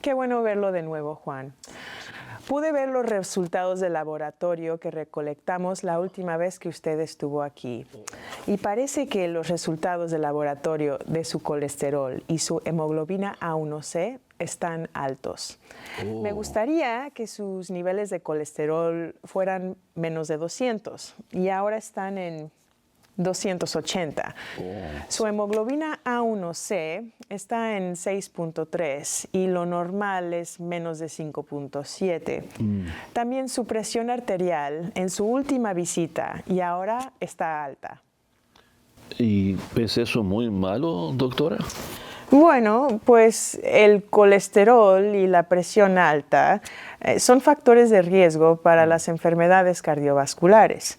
Qué bueno verlo de nuevo, Juan. Pude ver los resultados del laboratorio que recolectamos la última vez que usted estuvo aquí. Y parece que los resultados del laboratorio de su colesterol y su hemoglobina A1C están altos. Me gustaría que sus niveles de colesterol fueran menos de 200 y ahora están en 280. Su hemoglobina A1C está en 6.3 y lo normal es menos de 5.7. También su presión arterial en su última visita y ahora está alta. ¿Y es eso muy malo, doctora? Bueno, pues el colesterol y la presión alta son factores de riesgo para las enfermedades cardiovasculares.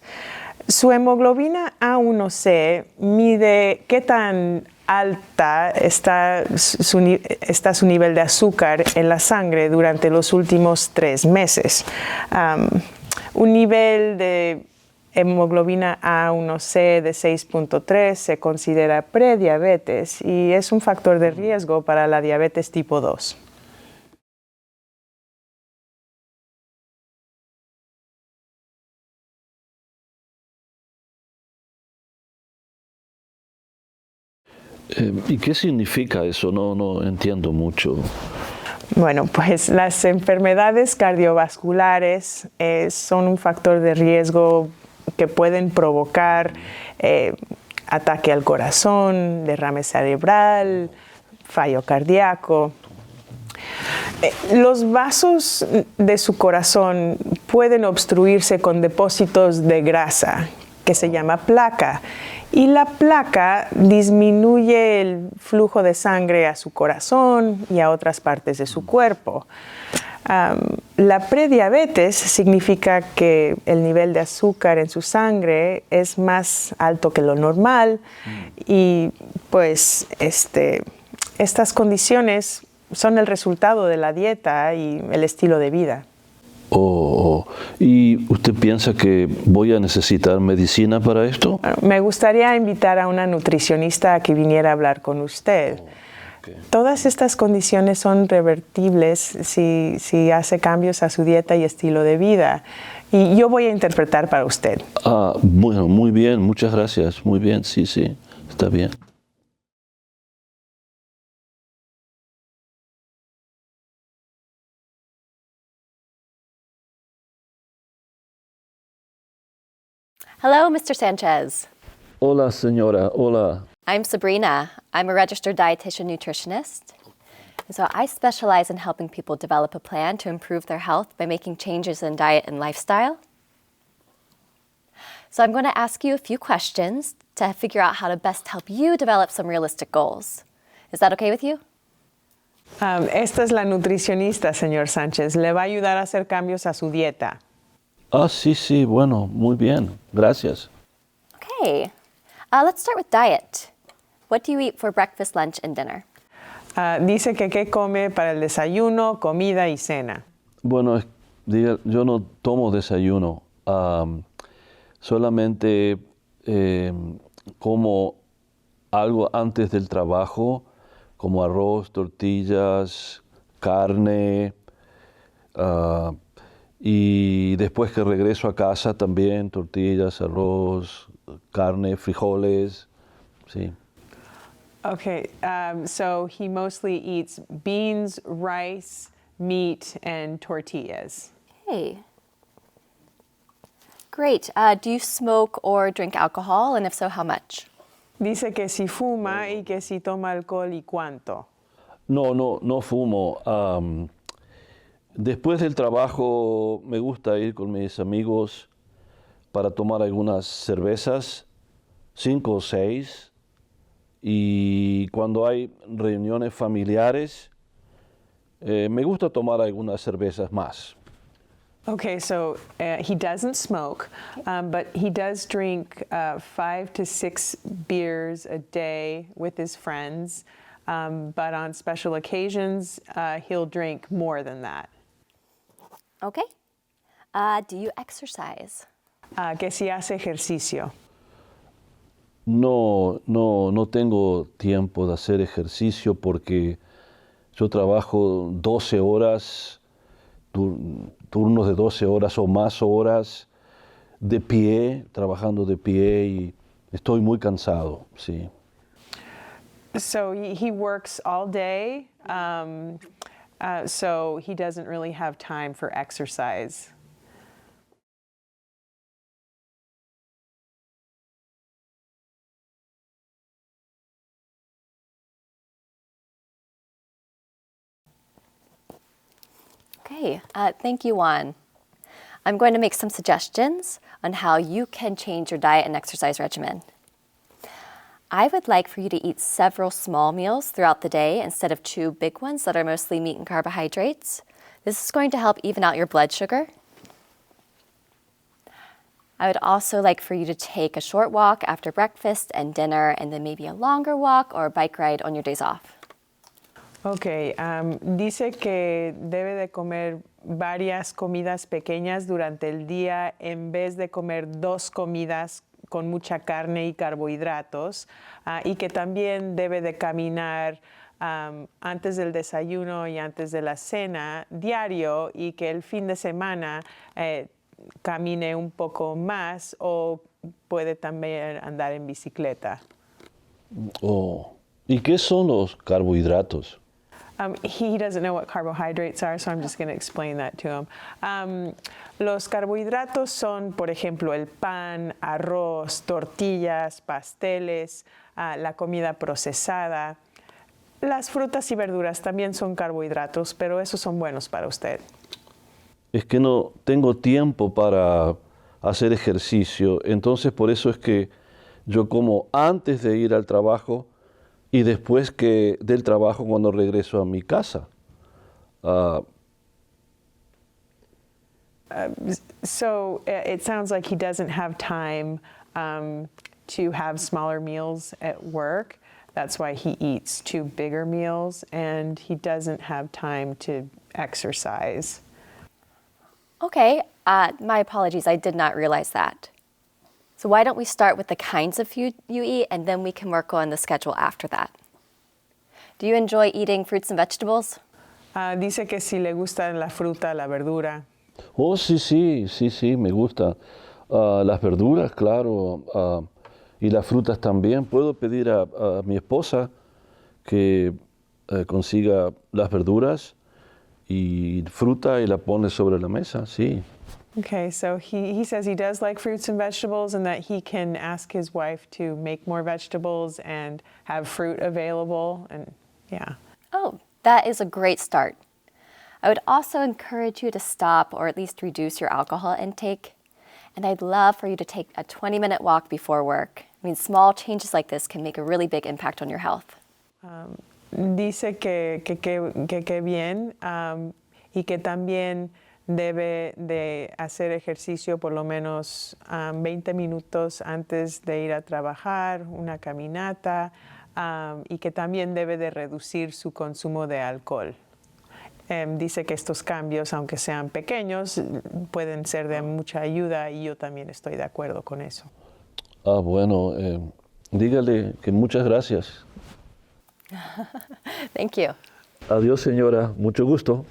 Su hemoglobina A1C mide qué tan alta está su nivel de azúcar en la sangre durante los últimos 3 meses. Un nivel de hemoglobina A1C de 6.3 se considera prediabetes y es un factor de riesgo para la diabetes tipo 2. ¿Y qué significa eso? No entiendo mucho. Bueno, pues las enfermedades cardiovasculares son un factor de riesgo que pueden provocar ataque al corazón, derrame cerebral, fallo cardíaco. Los vasos de su corazón pueden obstruirse con depósitos de grasa, que se llama placa, y la placa disminuye el flujo de sangre a su corazón y a otras partes de su cuerpo. La prediabetes significa que el nivel de azúcar en su sangre es más alto que lo normal y pues estas condiciones son el resultado de la dieta y el estilo de vida. ¿Y usted piensa que voy a necesitar medicina para esto? Me gustaría invitar a una nutricionista a que viniera a hablar con usted. Todas estas condiciones son revertibles si hace cambios a su dieta y estilo de vida. Y yo voy a interpretar para usted. Bueno, muy bien, muchas gracias. Muy bien, sí, está bien. Hello, Mr. Sanchez. Hola, señora. Hola. I'm Sabrina. I'm a registered dietitian nutritionist. And so I specialize in helping people develop a plan to improve their health by making changes in diet and lifestyle. So I'm going to ask you a few questions to figure out how to best help you develop some realistic goals. Is that okay with you? Esta es la nutricionista, señor Sánchez. Le va a ayudar a hacer cambios a su dieta. Sí, bueno, muy bien. Gracias. Okay. Let's start with diet. What do you eat for breakfast, lunch, and dinner? Dice que qué come para el desayuno, comida y cena. Bueno, yo no tomo desayuno. Solamente como algo antes del trabajo, como arroz, tortillas, carne, y después que regreso a casa también, tortillas, arroz, carne, frijoles, sí. Okay, so he mostly eats beans, rice, meat, and tortillas. Hey. Great. Do you smoke or drink alcohol? And if so, how much? Dice que si fuma y que si toma alcohol y cuánto. No fumo. Después del trabajo me gusta ir con mis amigos para tomar algunas cervezas, 5 o 6. Y cuando hay reuniones familiares, me gusta tomar algunas cervezas más. Okay, so he doesn't smoke, but he does drink 5 to 6 beers a day with his friends. But on special occasions, he'll drink more than that. Okay. Do you exercise? Que si hace ejercicio. No tengo tiempo de hacer ejercicio porque Yo trabajo 12 horas, turnos de 12 horas o más horas de pie, trabajando de pie y estoy muy cansado, sí. So he works all day, so he doesn't really have time for exercise. Okay, thank you, Juan. I'm going to make some suggestions on how you can change your diet and exercise regimen. I would like for you to eat several small meals throughout the day instead of 2 big ones that are mostly meat and carbohydrates. This is going to help even out your blood sugar. I would also like for you to take a short walk after breakfast and dinner, and then maybe a longer walk or a bike ride on your days off. Ok, dice que debe de comer varias comidas pequeñas durante el día en vez de comer 2 comidas con mucha carne y carbohidratos, y que también debe de caminar antes del desayuno y antes de la cena diario, y que el fin de semana camine un poco más o puede también andar en bicicleta. Oh. ¿Y qué son los carbohidratos? He doesn't know what carbohydrates are, so I'm just going to explain that to him. Los carbohidratos son, por ejemplo, el pan, arroz, tortillas, pasteles, la comida procesada. Las frutas y verduras también son carbohidratos, pero esos son buenos para usted. Es que no tengo tiempo para hacer ejercicio, entonces por eso es que yo como antes de ir al trabajo y después del trabajo cuando regreso a mi casa. So it sounds like he doesn't have time to have smaller meals at work. That's why he eats 2 bigger meals, and he doesn't have time to exercise. Okay, my apologies, I did not realize that. So why don't we start with the kinds of food you eat, and then we can work on the schedule after that. Do you enjoy eating fruits and vegetables? Dice que si le gusta la fruta, la verdura. Oh, sí, me gustan las verduras, claro, y las frutas también. Puedo pedir a mi esposa que consiga las verduras y fruta y la pone sobre la mesa, sí. Okay, so he says he does like fruits and vegetables, and that he can ask his wife to make more vegetables and have fruit available, and yeah. Oh, that is a great start. I would also encourage you to stop or at least reduce your alcohol intake. And I'd love for you to take a 20-minute walk before work. I mean, small changes like this can make a really big impact on your health. Dice que bien, y que también debe de hacer ejercicio por lo menos 20 minutos antes de ir a trabajar, una caminata, y que también debe de reducir su consumo de alcohol. Dice que estos cambios, aunque sean pequeños, pueden ser de mucha ayuda, y yo también estoy de acuerdo con eso. Bueno, dígale que muchas gracias. Thank you. Adiós, señora. Mucho gusto.